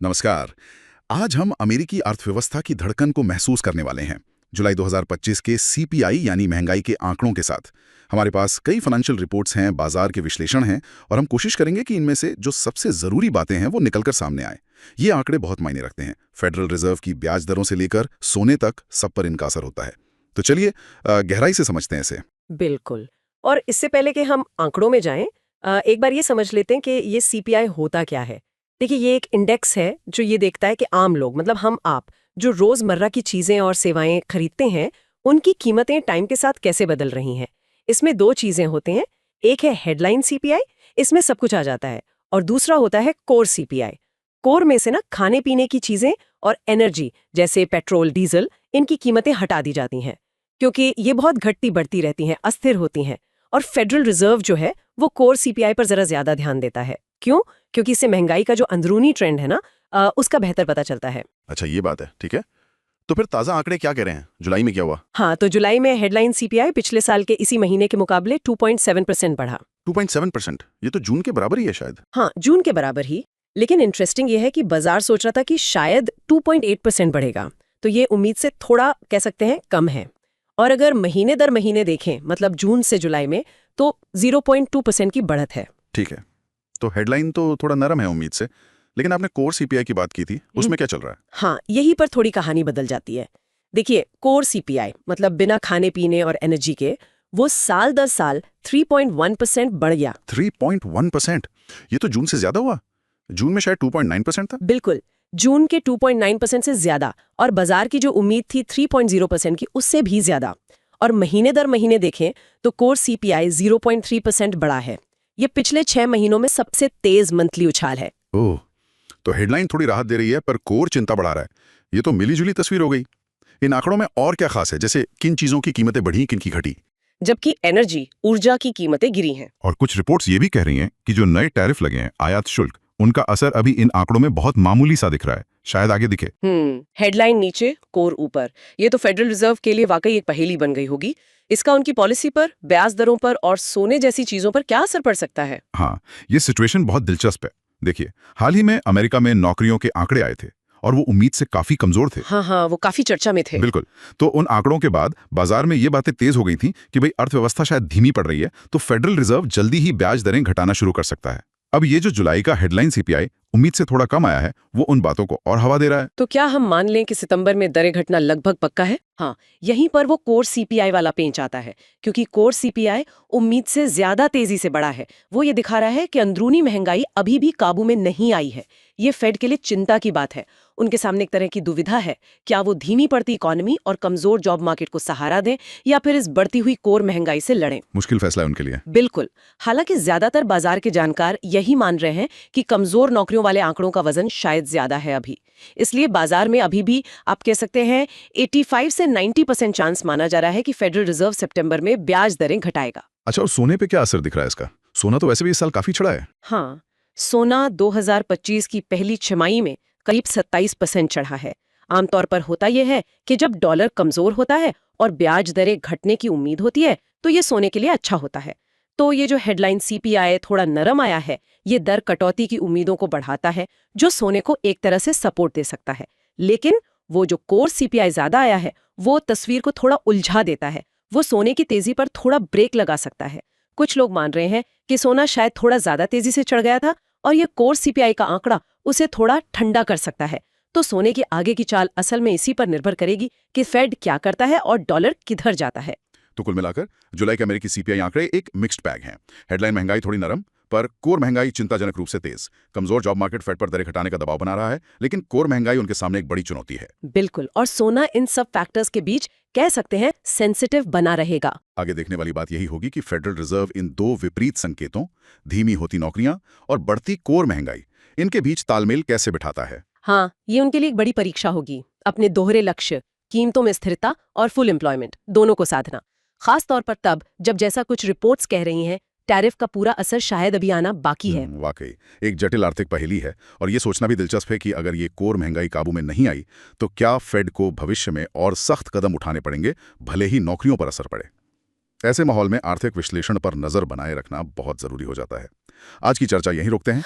नमस्कार। आज हम अमेरिकी अर्थव्यवस्था की धड़कन को महसूस करने वाले हैं। जुलाई 2025 के सीपीआई यानी महंगाई के आंकड़ों के साथ हमारे पास कई फाइनेंशियल रिपोर्ट्स हैं, बाजार के विश्लेषण हैं और हम कोशिश करेंगे कि इनमें से जो सबसे ज़रूरी बातें हैं वो निकलकर सामने आए। ये आंकड़े बहुत मायने रखते हैं। फेडरल रिजर्व की ब्याज दरों से लेकर सोने तक सब पर इनका असर होता है। तो चलिए गहराई से समझते हैं इसे। बिल्कुल। और इससे पहले कि हम आंकड़ों में जाएं, एक बार ये समझ लेते हैं कि ये सीपीआई होता क्या है। देखिए, ये एक इंडेक्स है जो ये देखता है कि आम लोग, मतलब हम आप, जो रोजमर्रा की चीजें और सेवाएं खरीदते हैं, उनकी कीमतें टाइम के साथ कैसे बदल रही हैं। इसमें दो चीजें होते हैं। एक है हेडलाइन सीपीआई, इसमें सब कुछ आ जाता है, और दूसरा होता है कोर सीपीआई। कोर में से ना खाने पीने की चीजें और एनर्जी जैसे पेट्रोल, डीजल, इनकी कीमतें हटा दी जाती हैं, क्योंकि ये बहुत घटती बढ़ती रहती हैं, अस्थिर होती हैं। और फेडरल रिजर्व जो है वो कोर सीपीआई पर जरा ज्यादा ध्यान देता है। क्यों? क्योंकि इससे महंगाई का जो अंदरूनी ट्रेंड है ना, उसका बेहतर पता चलता है। अच्छा, ये बात है, ठीक है। तो फिर ताज़ा आंकड़े क्या कह रहे हैं? जुलाई में क्या हुआ? हाँ, तो जुलाई में हेडलाइन सीपीआई पिछले साल के इसी महीने के मुकाबले 2.7% बढ़ा। 2.7%? ये तो जून के बराबर ही है शायद। हाँ, जून के बराबर ही। लेकिन इंटरेस्टिंग ये है कि बाजार सोच रहा था कि शायद 2.8% बढ़ेगा, तो ये उम्मीद से थोड़ा कह सकते हैं कम है। और अगर महीने दर महीने देखें, मतलब जून से जुलाई में, तो 0.2% की बढ़त है। ठीक है, तो हेडलाइन तो थोड़ा नरम है उम्मीद से, लेकिन आपने कोर सीपीआई की बात की थी, उसमें क्या चल रहा है? हाँ, यहीं पर थोड़ी कहानी बदल जाती है। देखिए, कोर सीपीआई मतलब बिना खाने पीने और एनर्जी के, वो साल दर साल 3.1% बढ़ गया। 3.1%? ये तो जून से ज्यादा हुआ। जून में शायद 2.9% था। बिल्कुल, जून के 2.9% से ज्यादा, और बाजार की जो उम्मीद थी 3.0% की, उससे भी ज्यादा। और महीने दर महीने देखें तो कोर सीपीआई 0.3% बढ़ा है। ये पिछले 6 महीनों में सबसे तेज मंथली उछाल है। ओह, तो हेडलाइन थोड़ी राहत दे रही है पर कोर चिंता बढ़ा रहा है। ये तो मिलीजुली तस्वीर हो गई। इन आंकड़ों में और क्या खास है, जैसे किन चीजों की कीमतें बढ़ी, किन की घटी? जबकि एनर्जी, ऊर्जा की कीमतें गिरी हैं। और कुछ रिपोर्ट्स ये भी कह रही हैं कि जो नए टैरिफ लगे हैं, आयात शुल्क, उनका असर अभी इन आंकड़ों में बहुत मामूली सा दिख रहा है, शायद आगे दिखे। हेडलाइन नीचे, कोर ऊपर। ये तो फेडरल रिजर्व के लिए वाकई एक पहेली बन गई होगी। इसका उनकी पॉलिसी पर, ब्याज दरों पर और सोने जैसी चीजों पर क्या असर पड़ सकता है? हाँ, ये सिचुएशन बहुत दिलचस्प है। देखिए, हाल ही में अमेरिका में नौकरियों के आंकड़े आए थे और वो उम्मीद से काफी कमजोर थे। हाँ, वो काफी चर्चा में थे। बिल्कुल। तो उन आंकड़ों के बाद बाजार में ये बातें तेज हो गई थी कि भाई अर्थव्यवस्था शायद धीमी पड़ रही है, तो फेडरल रिजर्व जल्दी ही ब्याज दरें घटाना शुरू कर सकता है। अब ये जो जुलाई का हेडलाइन सीपीआई उम्मीद से थोड़ा कम आया है, वो उन बातों को और हवा दे रहा है। तो क्या हम मान लें कि सितंबर में दरें घटना लगभग पक्का है? हाँ, यहीं पर वो कोर सीपीआई वाला पेंच आता है, क्योंकि कोर सीपीआई उम्मीद से ज्यादा तेजी से बढ़ा है। वो ये दिखा रहा है कि अंदरूनी महंगाई अभी भी काबू में नहीं आई है। ये फेड के लिए चिंता की बात है। उनके सामने एक तरह की दुविधा है, क्या वो धीमी पड़ती इकोनॉमी और कमजोर जॉब मार्केट को सहारा दें या फिर इस बढ़ती हुई कोर महंगाई से लड़ें। मुश्किल फैसला है उनके लिए। बिल्कुल। हालांकि ज्यादातर बाजार के जानकार यही मान रहे हैं कि कमजोर नौकरियों वाले आंकड़ों का वजन शायद ज्यादा है अभी। इसलिए बाजार में अभी भी आप कह सकते हैं 85 से 90% चांस माना जा रहा है कि फेडरल रिजर्व सितंबर में ब्याज दरें घटाएगा। अच्छा, और सोने पे क्या असर दिख रहा है इसका? सोना तो वैसे भी इस साल काफी चढ़ा है। हाँ, सोना 2025 की पहली छमाही में करीब 27% चढ़ा है। आमतौर पर होता यह है कि जब डॉलर कमजोर होता है और ब्याज दरें घटने की उम्मीद होती है, तो ये सोने के लिए अच्छा होता है। तो ये जो हेडलाइन सीपीआई थोड़ा नरम आया है, ये दर कटौती की उम्मीदों को बढ़ाता है, जो सोने को एक तरह से सपोर्ट दे सकता है। लेकिन वो जो कोर सीपीआई ज्यादा आया है, वो तस्वीर को थोड़ा उलझा देता है। वो सोने की तेजी पर थोड़ा ब्रेक लगा सकता है। कुछ लोग मान रहे हैं कि सोना शायद थोड़ा ज्यादा तेजी से चढ़ गया था और ये कोर सीपीआई का आंकड़ा उसे थोड़ा ठंडा कर सकता है। तो सोने की आगे की चाल असल में इसी पर निर्भर करेगी कि फेड क्या करता है और डॉलर किधर जाता है। तो कुल मिलाकर जुलाई के अमेरिकी सीपीआई आंकड़े एक मिक्स्ड बैग हैं। हेडलाइन महंगाई थोड़ी नरम, पर कोर महंगाई चिंताजनक रूप से तेज। कमजोर जॉब मार्केट फेड पर दरें घटाने का दबाव बना रहा है, लेकिन कोर महंगाई उनके सामने एक बड़ी चुनौती है। बिल्कुल, और सोना इन सब फैक्टर्स के बीच कह सकते हैं सेंसिटिव बना रहेगा। आगे देखने वाली बात यही होगी कि फेडरल रिजर्व इन दो विपरीत संकेतों, धीमी होती नौकरियां और बढ़ती कोर महंगाई, इनके बीच तालमेल कैसे बिठाता है। हाँ, ये उनके लिए एक बड़ी परीक्षा होगी। अपने दोहरे लक्ष्य, कीमतों में स्थिरता और फुल एम्प्लॉयमेंट, दोनों को साधना। खास तौर पर तब जब, जैसा कुछ रिपोर्ट्स कह रही हैं, टैरिफ का पूरा असर शायद अभी आना बाकी है। वाकई एक जटिल आर्थिक पहेली है, और ये सोचना भी दिलचस्प है कि अगर ये कोर महंगाई काबू में नहीं आई, तो क्या फेड को भविष्य में और सख्त कदम उठाने पड़ेंगे, भले ही नौकरियों पर असर पड़े। ऐसे माहौल में आर्थिक विश्लेषण पर नजर बनाए रखना बहुत जरूरी हो जाता है। आज की चर्चा यहीं रोकते हैं।